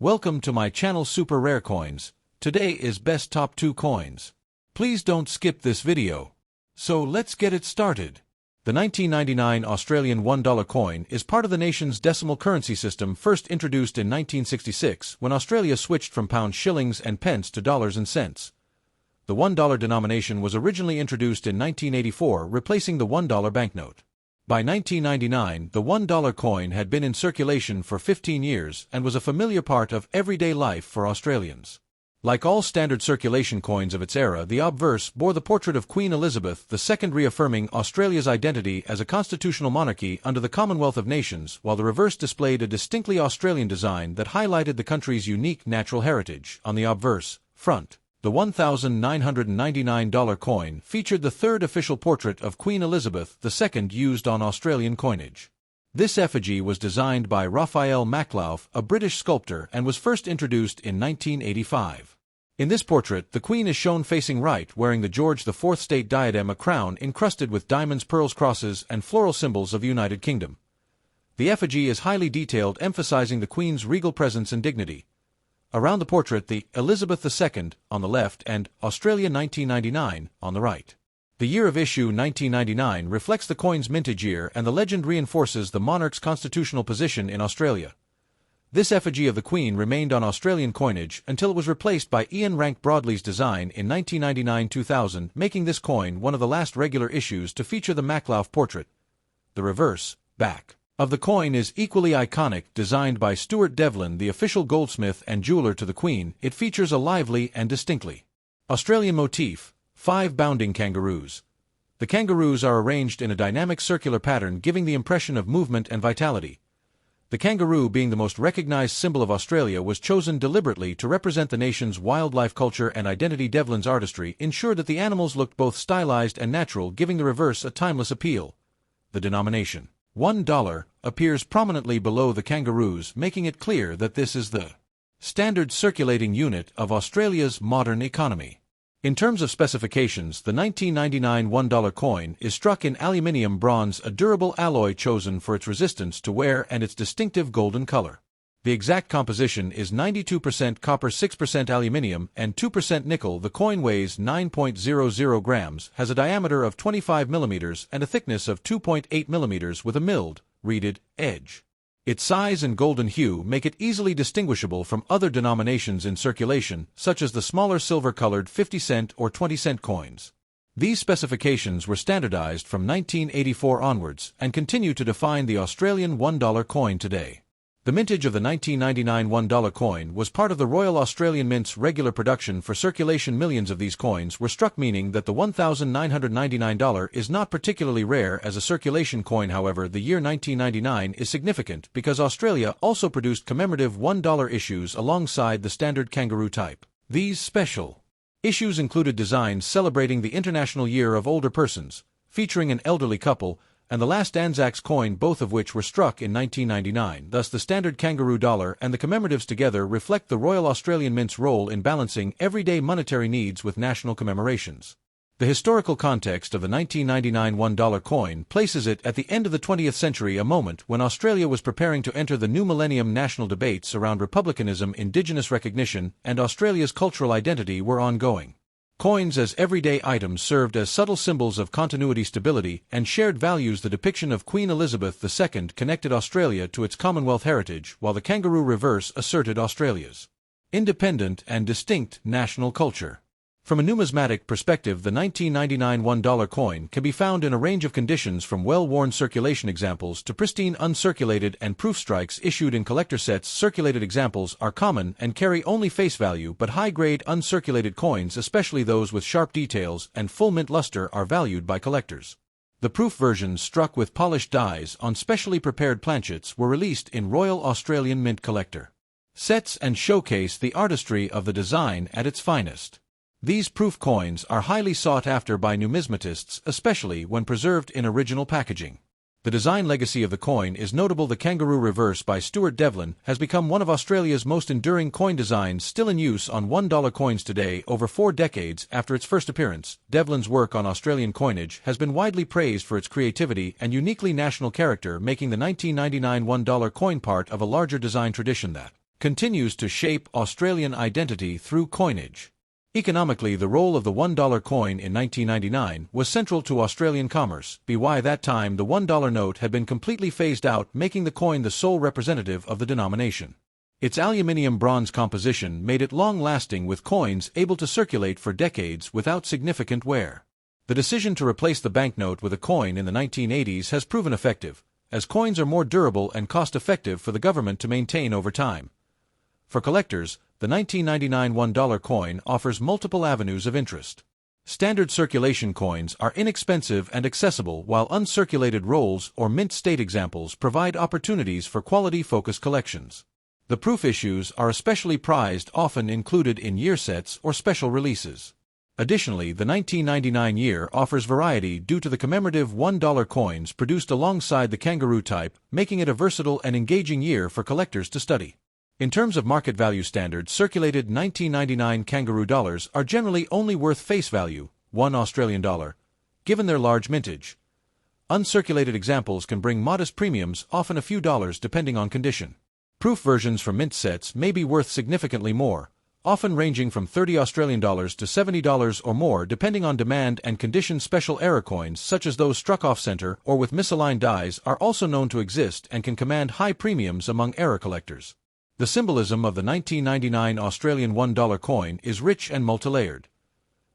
Welcome to my channel Super Rare Coins. Today is best top 2 coins. Please don't skip this video. So let's get it started. The 1999 Australian $1 coin is part of the nation's decimal currency system first introduced in 1966 when Australia switched from pounds, shillings and pence to dollars and cents. The $1 denomination was originally introduced in 1984, replacing the $1 banknote. By 1999, the $1 coin had been in circulation for 15 years and was a familiar part of everyday life for Australians. Like all standard circulation coins of its era, the obverse bore the portrait of Queen Elizabeth II, reaffirming Australia's identity as a constitutional monarchy under the Commonwealth of Nations, while the reverse displayed a distinctly Australian design that highlighted the country's unique natural heritage. On the obverse front, the $1,999 coin featured the third official portrait of Queen Elizabeth II used on Australian coinage. This effigy was designed by Raphael Maklauf, a British sculptor, and was first introduced in 1985. In this portrait, the Queen is shown facing right, wearing the George IV state diadem, a crown encrusted with diamonds, pearls, crosses, and floral symbols of the United Kingdom. The effigy is highly detailed, emphasizing the Queen's regal presence and dignity. Around the portrait, the Elizabeth II on the left and Australia 1999 on the right. The year of issue 1999 reflects the coin's mintage year, and the legend reinforces the monarch's constitutional position in Australia. This effigy of the Queen remained on Australian coinage until it was replaced by Ian Rank Broadley's design in 1999-2000, making this coin one of the last regular issues to feature the Maklauf portrait. The reverse back of the coin is equally iconic, designed by Stuart Devlin, the official goldsmith and jeweler to the Queen. It features a lively and distinctly Australian motif, 5 bounding kangaroos. The kangaroos are arranged in a dynamic circular pattern, giving the impression of movement and vitality. The kangaroo, being the most recognized symbol of Australia, was chosen deliberately to represent the nation's wildlife culture and identity. Devlin's artistry ensured that the animals looked both stylized and natural, giving the reverse a timeless appeal. The denomination $1 appears prominently below the kangaroos, making it clear that this is the standard circulating unit of Australia's modern economy. In terms of specifications, the 1999 $1 coin is struck in aluminium bronze, a durable alloy chosen for its resistance to wear and its distinctive golden color. The exact composition is 92% copper, 6% aluminium, and 2% nickel. The coin weighs 9.00 grams, has a diameter of 25 mm and a thickness of 2.8 mm with a milled, reeded edge. Its size and golden hue make it easily distinguishable from other denominations in circulation, such as the smaller silver-colored 50-cent or 20-cent coins. These specifications were standardized from 1984 onwards and continue to define the Australian $1 coin today. The mintage of the 1999 $1 coin was part of the Royal Australian Mint's regular production for circulation. Millions of these coins were struck, meaning that the $1,999 is not particularly rare as a circulation coin. However, the year 1999 is significant because Australia also produced commemorative $1 issues alongside the standard kangaroo type. These special issues included designs celebrating the International Year of Older Persons, featuring an elderly couple, and the last Anzacs coin, both of which were struck in 1999. Thus, the standard kangaroo dollar and the commemoratives together reflect the Royal Australian Mint's role in balancing everyday monetary needs with national commemorations. The historical context of the 1999 $1 coin places it at the end of the 20th century, a moment when Australia was preparing to enter the new millennium. National debates around republicanism, Indigenous recognition, and Australia's cultural identity were ongoing. Coins as everyday items served as subtle symbols of continuity, stability, and shared values. The depiction of Queen Elizabeth II connected Australia to its Commonwealth heritage, while the kangaroo reverse asserted Australia's independent and distinct national culture. From a numismatic perspective, the 1999 $1 coin can be found in a range of conditions, from well-worn circulation examples to pristine uncirculated and proof strikes issued in collector sets. Circulated examples are common and carry only face value, but high-grade uncirculated coins, especially those with sharp details and full mint luster, are valued by collectors. The proof versions, struck with polished dies on specially prepared planchets, were released in Royal Australian Mint collector sets and showcase the artistry of the design at its finest. These proof coins are highly sought after by numismatists, especially when preserved in original packaging. The design legacy of the coin is notable. The kangaroo reverse by Stuart Devlin has become one of Australia's most enduring coin designs, still in use on $1 coins today. Over 4 decades after its first appearance, Devlin's work on Australian coinage has been widely praised for its creativity and uniquely national character, making the 1999 $1 coin part of a larger design tradition that continues to shape Australian identity through coinage. Economically, the role of the $1 coin in 1999 was central to Australian commerce. By that time, the $1 note had been completely phased out, making the coin the sole representative of the denomination. Its aluminium-bronze composition made it long-lasting, with coins able to circulate for decades without significant wear. The decision to replace the banknote with a coin in the 1980s has proven effective, as coins are more durable and cost-effective for the government to maintain over time. For collectors, the 1999 $1 coin offers multiple avenues of interest. Standard circulation coins are inexpensive and accessible, while uncirculated rolls or mint state examples provide opportunities for quality-focused collections. The proof issues are especially prized, often included in year sets or special releases. Additionally, the 1999 year offers variety due to the commemorative $1 coins produced alongside the kangaroo type, making it a versatile and engaging year for collectors to study. In terms of market value, standard circulated 1999 kangaroo dollars are generally only worth face value, $1, given their large mintage. Uncirculated examples can bring modest premiums, often a few dollars depending on condition. Proof versions for mint sets may be worth significantly more, often ranging from $30 to $70 or more depending on demand and condition. Special era coins, such as those struck off-center or with misaligned dies, are also known to exist and can command high premiums among era collectors. The symbolism of the 1999 Australian $1 coin is rich and multilayered.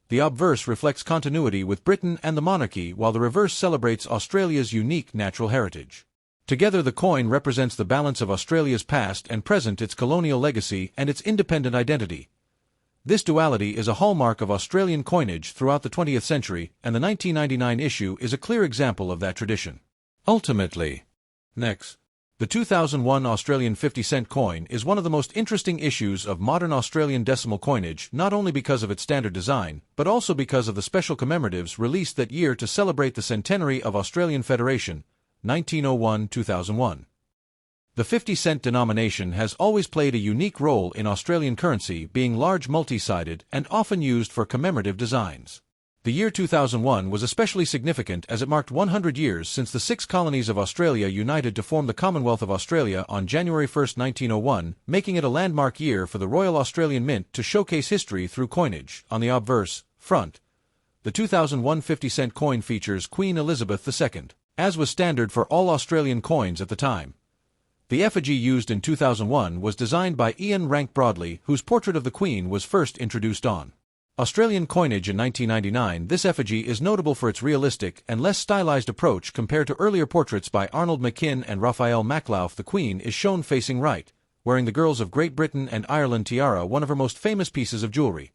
The obverse reflects continuity with Britain and the monarchy, while the reverse celebrates Australia's unique natural heritage. Together, the coin represents the balance of Australia's past and present, its colonial legacy, and its independent identity. This duality is a hallmark of Australian coinage throughout the 20th century, and the 1999 issue is a clear example of that tradition. Ultimately, next, the 2001 Australian 50-cent coin is one of the most interesting issues of modern Australian decimal coinage, not only because of its standard design, but also because of the special commemoratives released that year to celebrate the centenary of Australian Federation, 1901-2001. The 50-cent denomination has always played a unique role in Australian currency, being large, multi-sided, and often used for commemorative designs. The year 2001 was especially significant as it marked 100 years since the 6 colonies of Australia united to form the Commonwealth of Australia on January 1, 1901, making it a landmark year for the Royal Australian Mint to showcase history through coinage. On the obverse front, the 2001 50-cent coin features Queen Elizabeth II, as was standard for all Australian coins at the time. The effigy used in 2001 was designed by Ian Rank Broadley, whose portrait of the Queen was first introduced on Australian coinage in 1999. This effigy is notable for its realistic and less stylized approach compared to earlier portraits by Arnold McKim and Raphael Maclauff. The Queen is shown facing right, wearing the Girls of Great Britain and Ireland tiara, one of her most famous pieces of jewelry.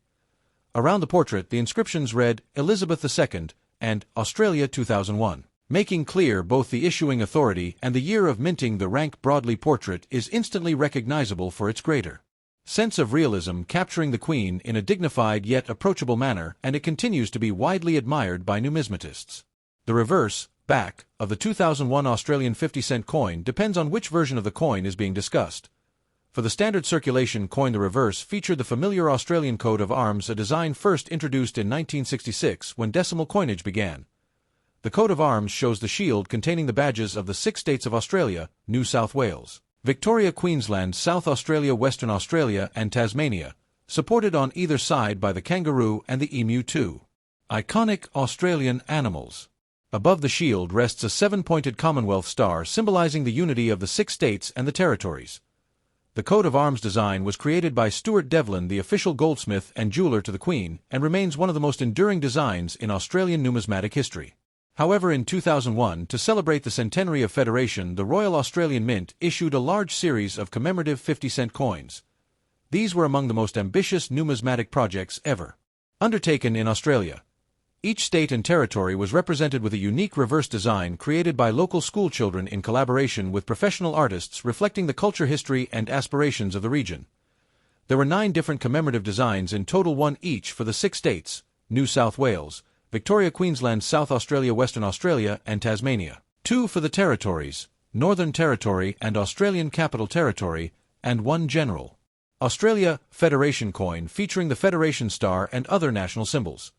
Around the portrait, the inscriptions read Elizabeth II and Australia 2001, making clear both the issuing authority and the year of minting. The Rank Broadley portrait is instantly recognizable for its greater sense of realism, capturing the Queen in a dignified yet approachable manner, and it continues to be widely admired by numismatists. The reverse, back, of the 2001 Australian 50-cent coin depends on which version of the coin is being discussed. For the standard circulation coin, the reverse featured the familiar Australian coat of arms, a design first introduced in 1966 when decimal coinage began. The coat of arms shows the shield containing the badges of the 6 states of Australia: New South Wales, Victoria, Queensland, South Australia, Western Australia, and Tasmania, supported on either side by the kangaroo and the emu, two iconic Australian animals. Above the shield rests a 7-pointed Commonwealth star symbolizing the unity of the 6 states and the territories. The coat of arms design was created by Stuart Devlin, the official goldsmith and jeweler to the Queen, and remains one of the most enduring designs in Australian numismatic history. However, in 2001, to celebrate the centenary of Federation, the Royal Australian Mint issued a large series of commemorative 50-cent coins. These were among the most ambitious numismatic projects ever undertaken in Australia. Each state and territory was represented with a unique reverse design created by local schoolchildren in collaboration with professional artists, reflecting the culture, history, and aspirations of the region. There were 9 different commemorative designs in total, 1 each for the 6 states: New South Wales, Victoria, Queensland, South Australia, Western Australia, and Tasmania. 2 for the territories: Northern Territory and Australian Capital Territory, and 1 general Australia Federation coin featuring the Federation star and other national symbols.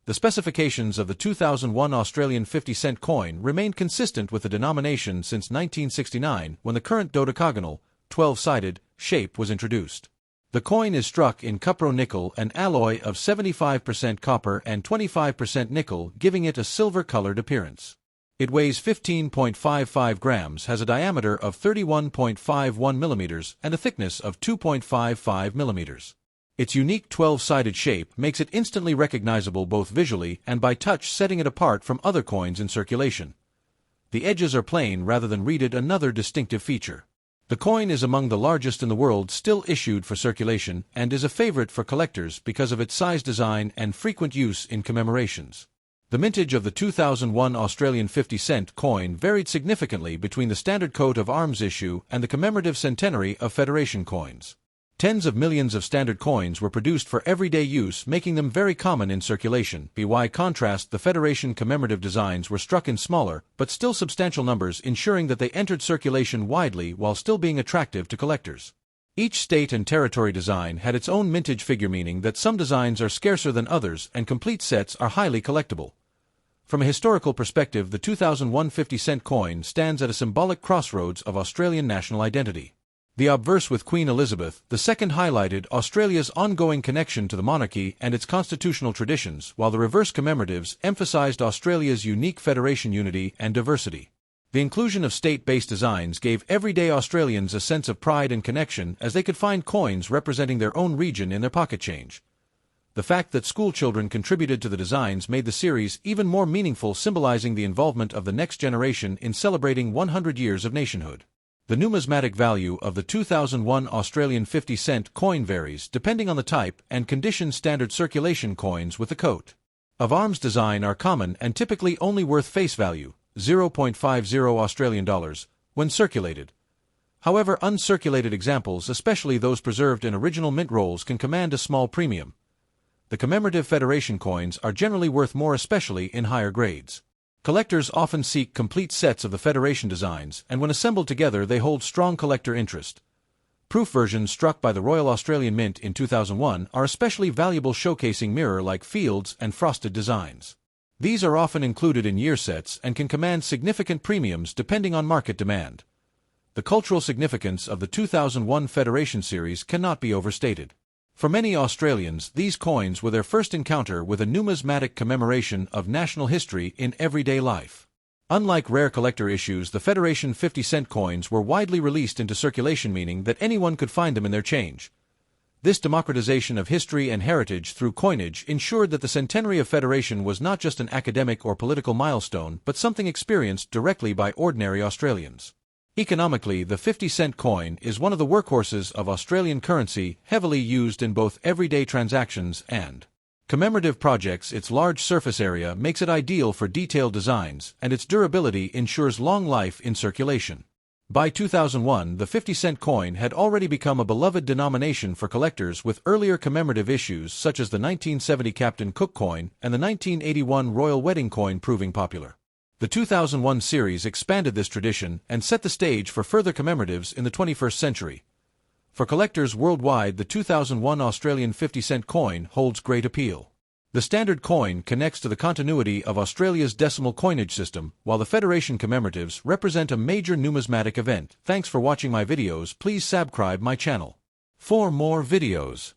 The specifications of the 2001 Australian 50-cent coin remained consistent with the denomination since 1969, when the current dodecagonal, 12-sided, shape was introduced. The coin is struck in cupro-nickel, an alloy of 75% copper and 25% nickel, giving it a silver-colored appearance. It weighs 15.55 grams, has a diameter of 31.51 millimeters, and a thickness of 2.55 millimeters. Its unique 12-sided shape makes it instantly recognizable both visually and by touch, setting it apart from other coins in circulation. The edges are plain rather than reeded, another distinctive feature. The coin is among the largest in the world still issued for circulation and is a favorite for collectors because of its size, design, and frequent use in commemorations. The mintage of the 2001 Australian 50-cent coin varied significantly between the standard coat of arms issue and the commemorative centenary of Federation coins. Tens of millions of standard coins were produced for everyday use, making them very common in circulation. By contrast, the Federation commemorative designs were struck in smaller, but still substantial numbers, ensuring that they entered circulation widely while still being attractive to collectors. Each state and territory design had its own mintage figure, meaning that some designs are scarcer than others and complete sets are highly collectible. From a historical perspective, the 2001 50-cent coin stands at a symbolic crossroads of Australian national identity. The obverse with Queen Elizabeth II highlighted Australia's ongoing connection to the monarchy and its constitutional traditions, while the reverse commemoratives emphasized Australia's unique federation unity and diversity. The inclusion of state-based designs gave everyday Australians a sense of pride and connection, as they could find coins representing their own region in their pocket change. The fact that schoolchildren contributed to the designs made the series even more meaningful, symbolizing the involvement of the next generation in celebrating 100 years of nationhood. The numismatic value of the 2001 Australian 50-cent coin varies depending on the type and condition. Standard circulation coins with the coat of arms design are common and typically only worth face value, 0.50 Australian dollars, when circulated. However, uncirculated examples, especially those preserved in original mint rolls, can command a small premium. The commemorative Federation coins are generally worth more, especially in higher grades. Collectors often seek complete sets of the Federation designs, and when assembled together they hold strong collector interest. Proof versions struck by the Royal Australian Mint in 2001 are especially valuable, showcasing mirror-like fields and frosted designs. These are often included in year sets and can command significant premiums depending on market demand. The cultural significance of the 2001 Federation series cannot be overstated. For many Australians, these coins were their first encounter with a numismatic commemoration of national history in everyday life. Unlike rare collector issues, the Federation 50-cent coins were widely released into circulation, meaning that anyone could find them in their change. This democratization of history and heritage through coinage ensured that the centenary of Federation was not just an academic or political milestone, but something experienced directly by ordinary Australians. Economically, the 50-cent coin is one of the workhorses of Australian currency, heavily used in both everyday transactions and commemorative projects. Its large surface area makes it ideal for detailed designs, and its durability ensures long life in circulation. By 2001, the 50-cent coin had already become a beloved denomination for collectors, with earlier commemorative issues such as the 1970 Captain Cook coin and the 1981 Royal Wedding coin proving popular. The 2001 series expanded this tradition and set the stage for further commemoratives in the 21st century. For collectors worldwide, the 2001 Australian 50-cent coin holds great appeal. The standard coin connects to the continuity of Australia's decimal coinage system, while the Federation commemoratives represent a major numismatic event. Thanks for watching my videos. Please subscribe my channel for more videos.